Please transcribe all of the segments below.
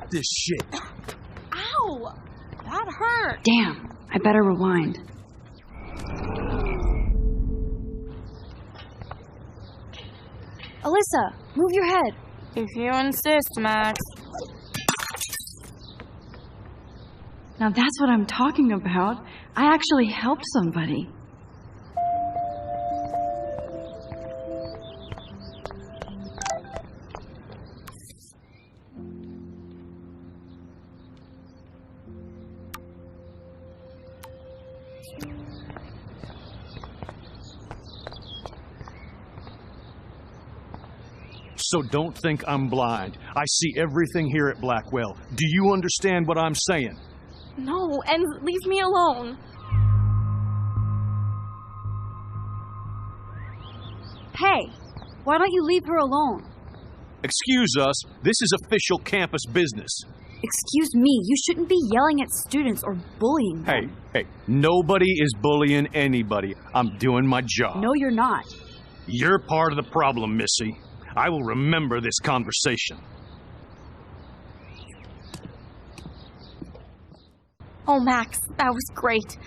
Fuck this shit. Ow! That hurt. Damn, I better rewind. Alyssa, move your head. If you insist, Max. Now that's what I'm talking about. I actually helped somebody. So don't think I'm blind. I see everything here at Blackwell. Do you understand what I'm saying? No, and leave me alone. Hey, why don't you leave her alone? Excuse us, this is official campus business. Excuse me, you shouldn't be yelling at students or bullying them. Hey, nobody is bullying anybody. I'm doing my job. No, you're not. You're part of the problem, Missy. I will remember this conversation. Oh, Max, that was great.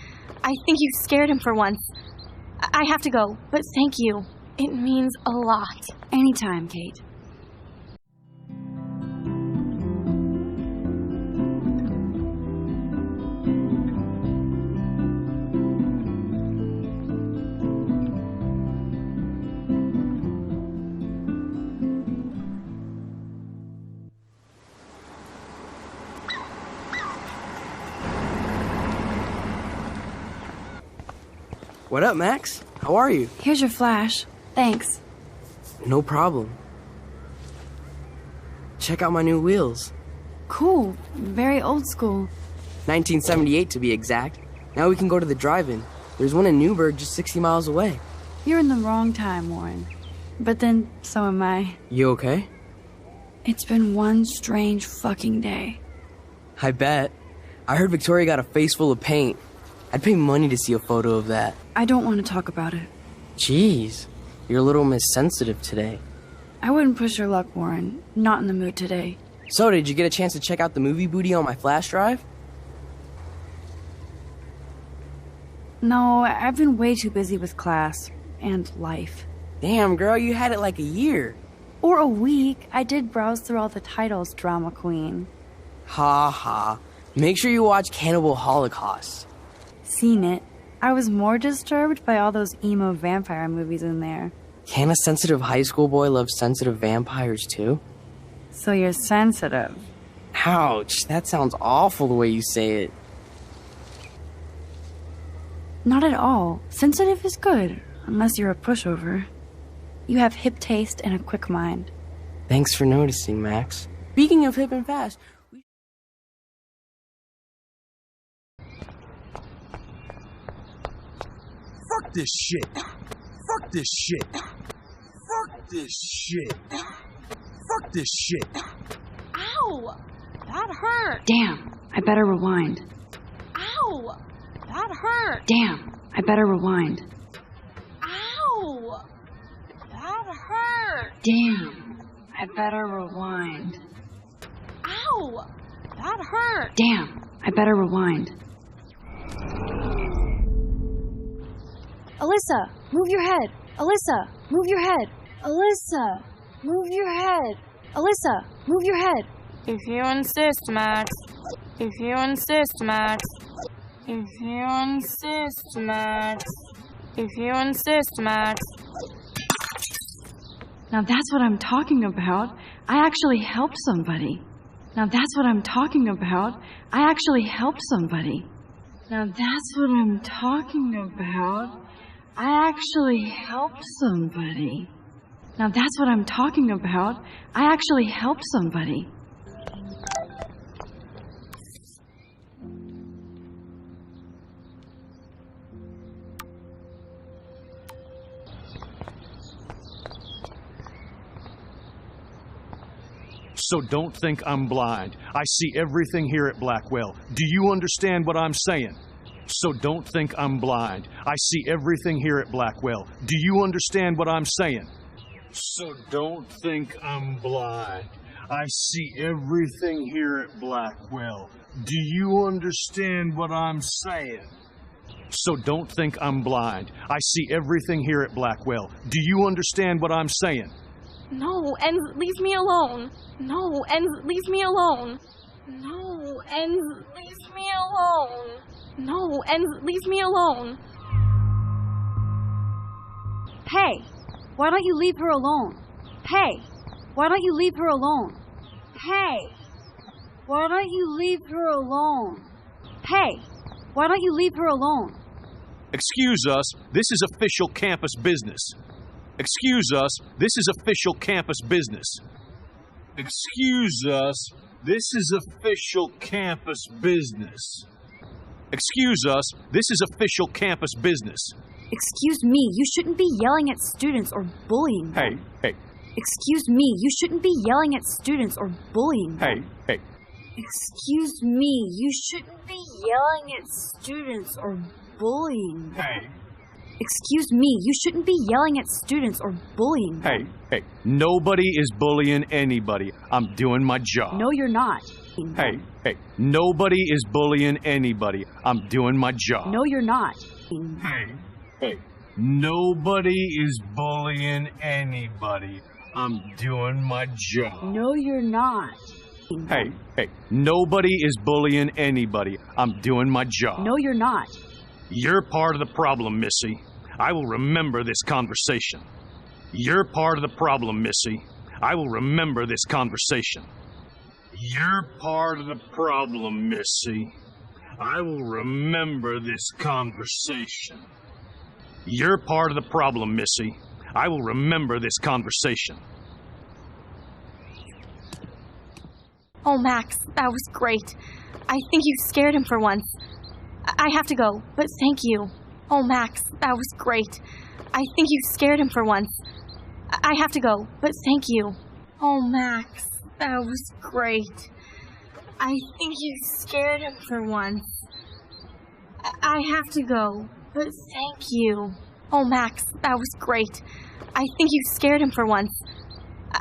I think you scared him for once. I have to go, but thank you. It means a lot. Anytime, Kate. What up, Max? How are you? Here's your flash. Thanks. No problem. Check out my new wheels. Cool. Very old school. 1978 to be exact. Now we can go to the drive-in. There's one in Newburgh just 60 miles away. You're in the wrong time, Warren. But then, so am I. You okay? It's been one strange fucking day. I bet. I heard Victoria got a face full of paint. I'd pay money to see a photo of that. I don't want to talk about it. Jeez, you're a little missensitive today. I wouldn't push your luck, Warren. Not in the mood today. So, did you get a chance to check out the movie booty on my flash drive? No, I've been way too busy with class and life. Damn, girl, you had it like a year. Or a week. I did browse through all the titles, drama queen. Ha ha. Make sure you watch Cannibal Holocaust. Seen it. I was more disturbed by all those emo vampire movies in there. Can a sensitive high school boy love sensitive vampires too? So you're sensitive. Ouch, that sounds awful the way you say it. Not at all. Sensitive is good, unless you're a pushover. You have hip taste and a quick mind. Thanks for noticing, Max. Speaking of hip and fast... Fuck this shit. Fuck this shit. Fuck this shit. Fuck this shit. Ow! That hurt. Damn, I better rewind. Ow! That hurt. Damn, I better rewind. Ow! That hurt. Damn, I better rewind. Ow! That hurt. Damn, I better rewind. Alyssa, move your head. Alyssa, move your head. Alyssa, move your head. Alyssa, move your head. If you insist, Max. If you insist, Max. If you insist, Max. If you insist, Max. Now that's what I'm talking about. I actually helped somebody. Now that's what I'm talking about. I actually helped somebody. Now that's what I'm talking about. I actually helped somebody. Now that's what I'm talking about. I actually helped somebody. So don't think I'm blind. I see everything here at Blackwell. Do you understand what I'm saying? So don't think I'm blind. I see everything here at Blackwell. Do you understand what I'm saying? So don't think I'm blind. I see everything here at Blackwell. Do you understand what I'm saying? So don't think I'm blind. I see everything here at Blackwell. Do you understand what I'm saying? No, and leave me alone. No, and leave me alone. No, and leave me alone. No, and leave me alone. Hey, why don't you leave her alone? Hey, why don't you leave her alone? Hey, why don't you leave her alone? Hey, why don't you leave her alone? Excuse us, this is official campus business. Excuse us, this is official campus business. Excuse us, this is official campus business. Excuse us, this is official campus business. Excuse me, you shouldn't be yelling at students or bullying them. Hey. Excuse me, you shouldn't be yelling at students or bullying them. Hey. Excuse me, you shouldn't be yelling at students or bullying them. Hey. Excuse me, you shouldn't be yelling at students or bullying them. Hey. Nobody is bullying anybody. I'm doing my job. No, you're not. Hey. Nobody is bullying anybody. I'm doing my job. No, you're not. Hey. Nobody is bullying anybody. I'm doing my job. No, you're not. Hey. Nobody is bullying anybody. I'm doing my job. No, you're not. You're part of the problem, Missy. I will remember this conversation. You're part of the problem, Missy. I will remember this conversation. You're part of the problem, Missy. I will remember this conversation. You're part of the problem, Missy. I will remember this conversation. Oh, Max, that was great. I think you scared him for once. I have to go, but thank you. Oh, Max, that was great. I think you scared him for once. I have to go, but thank you. Oh, Max, that was great. I think you scared him for once. I have to go, but thank you. Oh, Max, that was great. I think you scared him for once.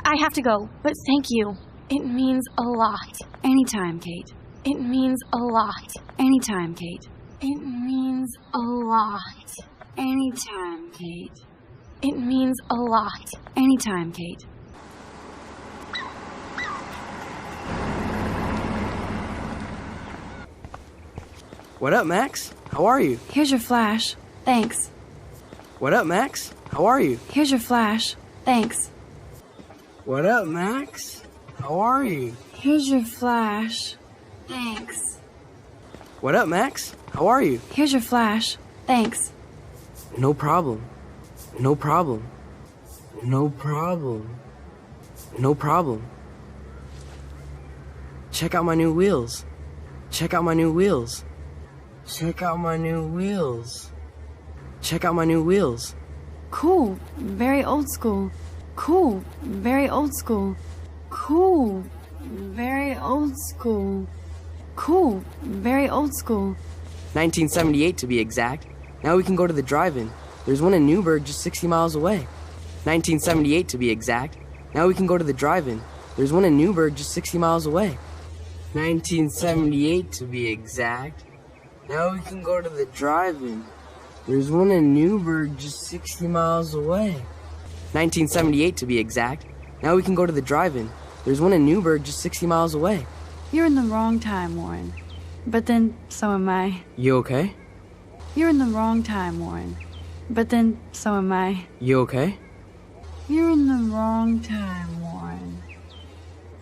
I have to go, but thank you. It means a lot. Anytime, Kate. It means a lot. Anytime, Kate. It means a lot. Anytime, Kate. It means a lot. Anytime, Kate. What up, Max? How are you? Here's your flash. Thanks. What up, Max? How are you? Here's your flash. Thanks. What up, Max? How are you? Here's your flash. Thanks. What up, Max? How are you? Here's your flash. Thanks. No problem. No problem. No problem. No problem. Check out my new wheels. Check out my new wheels. Check out my new wheels. Check out my new wheels. Cool. Very old school. Cool. Very old school. Cool. Very old school. Cool. Very old school. 1978 to be exact. Now we can go to the drive-in. There's one in Newburgh just 60 miles away. 1978 to be exact. Now we can go to the drive-in. There's one in Newburgh just 60 miles away. 1978 to be exact. Now we can go to the drive-in. There's one in Newburgh just 60 miles away. 1978 to be exact. Now we can go to the drive-in. There's one in Newburgh just 60 miles away. You're in the wrong time, Warren. But then, so am I. You okay? You're in the wrong time, Warren. But then, so am I. You okay? You're in the wrong time, Warren.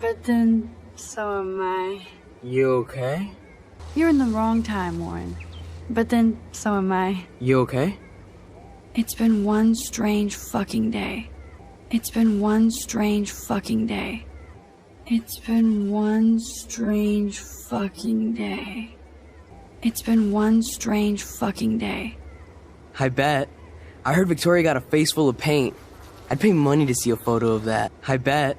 But then, so am I. You okay? You're in the wrong time, Warren. But then, so am I. You okay? It's been one strange fucking day. It's been one strange fucking day. It's been one strange fucking day. It's been one strange fucking day. I bet. I heard Victoria got a face full of paint. I'd pay money to see a photo of that. I bet.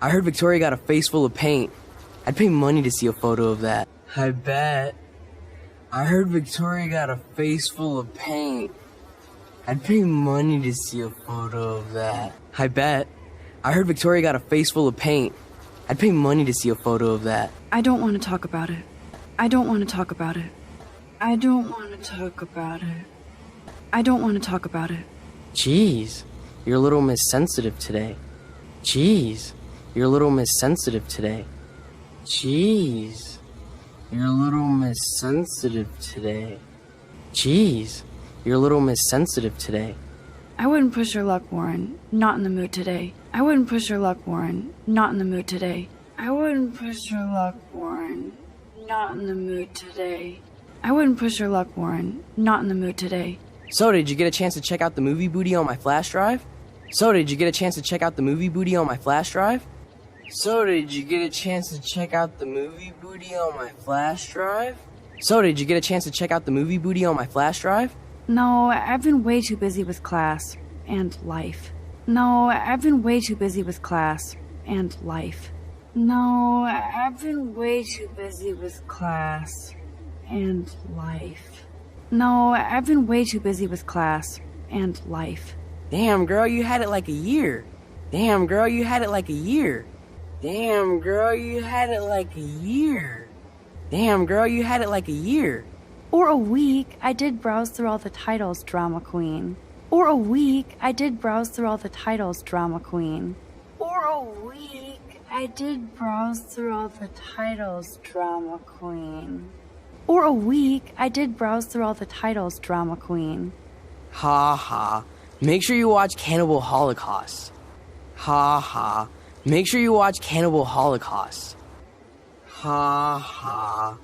I heard Victoria got a face full of paint. I'd pay money to see a photo of that. I bet. I heard Victoria got a face full of paint. I'd pay money to see a photo of that. I bet. I heard Victoria got a face full of paint. I'd pay money to see a photo of that. I don't want to talk about it. I don't want to talk about it. I don't want to talk about it. I don't want to talk about it. Jeez, you're a little missensitive today. Jeez, you're a little missensitive today. Jeez, you're a little missensitive today. Jeez, you're a little missensitive today. I wouldn't push your luck, Warren. Not in the mood today. I wouldn't push your luck, Warren. Not in the mood today. I wouldn't push your luck, Warren. Not in the mood today. I wouldn't push your luck, Warren. Not in the mood today. So, did you get a chance to check out the movie booty on my flash drive? So, did you get a chance to check out the movie booty on my flash drive? So, did you get a chance to check out the movie booty on my flash drive? So, did you get a chance to check out the movie booty on my flash drive? No, I've been way too busy with class and life. No, I've been way too busy with class and life. No, I've been way too busy with class and life. No, I've been way too busy with class and life. Damn, girl, you had it like a year. Damn, girl, you had it like a year. Damn, girl, you had it like a year. Damn, girl, you had it like a year. Or a week, I did browse through all the titles, drama queen. Or a week, I did browse through all the titles, drama queen. Or a week, I did browse through all the titles, drama queen. Or a week, I did browse through all the titles, drama queen. Ha ha. Make sure you watch Cannibal Holocaust. Ha ha. Make sure you watch Cannibal Holocaust. Ha ha.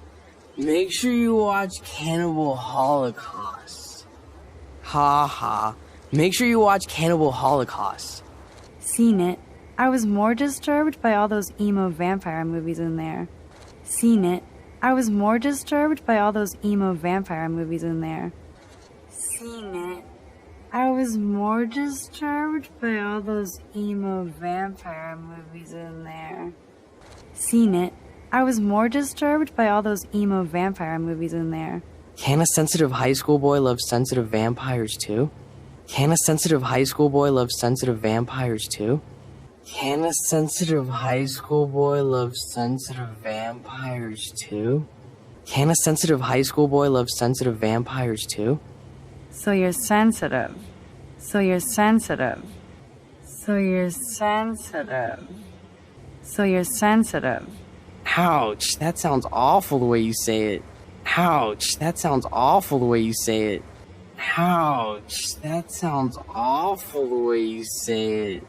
Make sure you watch Cannibal Holocaust. Ha ha. Make sure you watch Cannibal Holocaust. Seen it. I was more disturbed by all those emo vampire movies in there. Seen it. I was more disturbed by all those emo vampire movies in there. Seen it. I was more disturbed by all those emo vampire movies in there. Seen it. I was more disturbed by all those emo vampire movies in there. Can a sensitive high school boy love sensitive vampires too? Can a sensitive high school boy love sensitive vampires too? Can a sensitive high school boy love sensitive vampires too? Can a sensitive high school boy love sensitive vampires too? So you're sensitive. So you're sensitive. So you're sensitive. So you're sensitive. Ouch, that sounds awful the way you say it. Ouch, that sounds awful the way you say it. Ouch, that sounds awful the way you say it.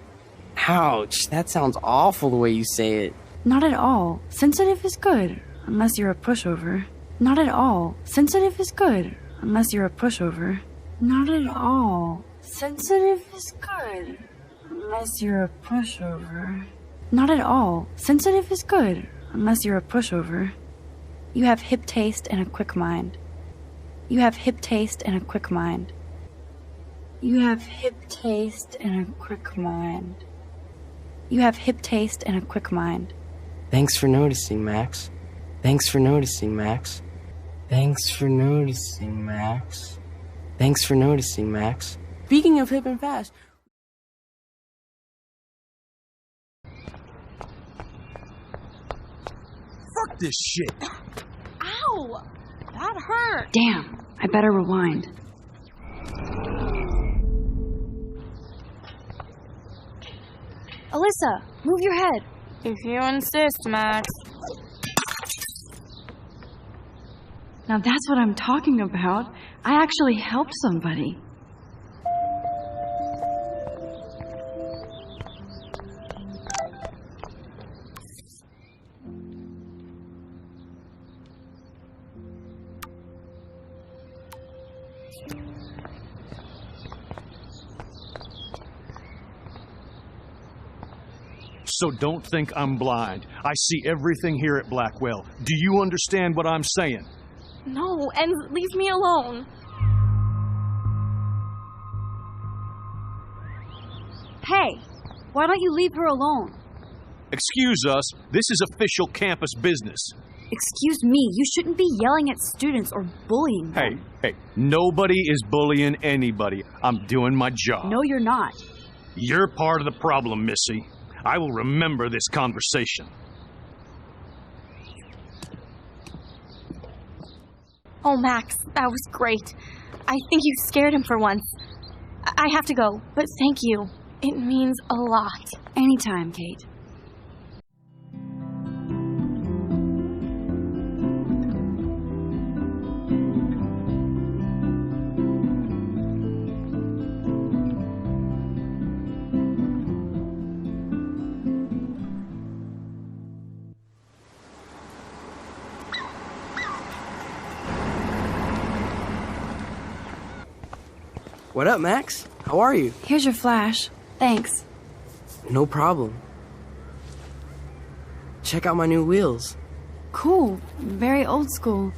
Ouch, that sounds awful the way you say it. Not at all. Sensitive is good, unless you're a pushover. Not at all. Sensitive is good, unless you're a pushover. Not at all. Sensitive is good, unless you're a pushover. Not at all. Sensitive is good, unless you're a pushover. You have hip taste and a quick mind. You have hip taste and a quick mind. You have hip taste and a quick mind. You have hip taste and a quick mind. Thanks for noticing, Max. Thanks for noticing, Max. Thanks for noticing, Max. Thanks for noticing, Max. Speaking of hip and fast, Fuck this shit. Ow! That hurt. Damn, I better rewind. Alyssa, move your head. If you insist, Max. Now that's what I'm talking about. I actually helped somebody. So don't think I'm blind. I see everything here at Blackwell. Do you understand what I'm saying? No, and leave me alone. Hey, why don't you leave her alone? Excuse us, this is official campus business. Excuse me, you shouldn't be yelling at students or bullying them. Hey, nobody is bullying anybody. I'm doing my job. No, you're not. You're part of the problem, Missy. I will remember this conversation. Oh, Max, that was great. I think you scared him for once. I have to go, but thank you. It means a lot. Anytime, Kate. What up, Max? How are you? Here's your flash. Thanks. No problem. Check out my new wheels. Cool. Very old school.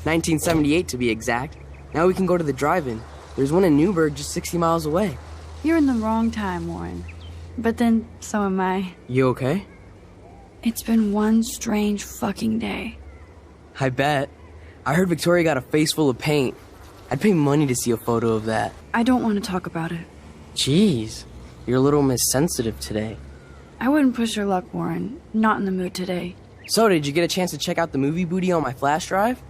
1978 to be exact. Now we can go to the drive-in. There's one in Newburgh just 60 miles away. You're in the wrong time, Warren. But then, so am I. You okay? It's been one strange fucking day. I bet. I heard Victoria got a face full of paint. I'd pay money to see a photo of that. I don't want to talk about it. Jeez, you're a little missensitive today. I wouldn't push your luck, Warren. Not in the mood today. So, did you get a chance to check out the movie booty on my flash drive?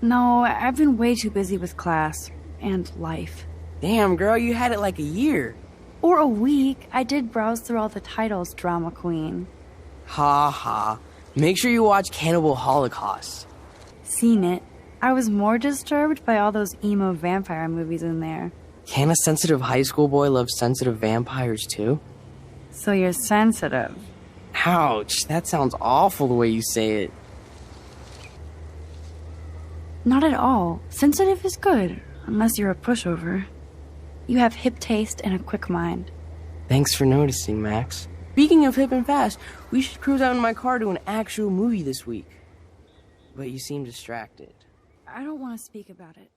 No, I've been way too busy with class and life. Damn, girl, you had it like a year. Or a week. I did browse through all the titles, drama queen. Ha ha. Make sure you watch Cannibal Holocaust. Seen it. I was more disturbed by all those emo vampire movies in there. Can a sensitive high school boy love sensitive vampires too? So you're sensitive. Ouch, that sounds awful the way you say it. Not at all. Sensitive is good, unless you're a pushover. You have hip taste and a quick mind. Thanks for noticing, Max. Speaking of hip and fast, we should cruise out in my car to an actual movie this week. But you seem distracted. I don't want to speak about it.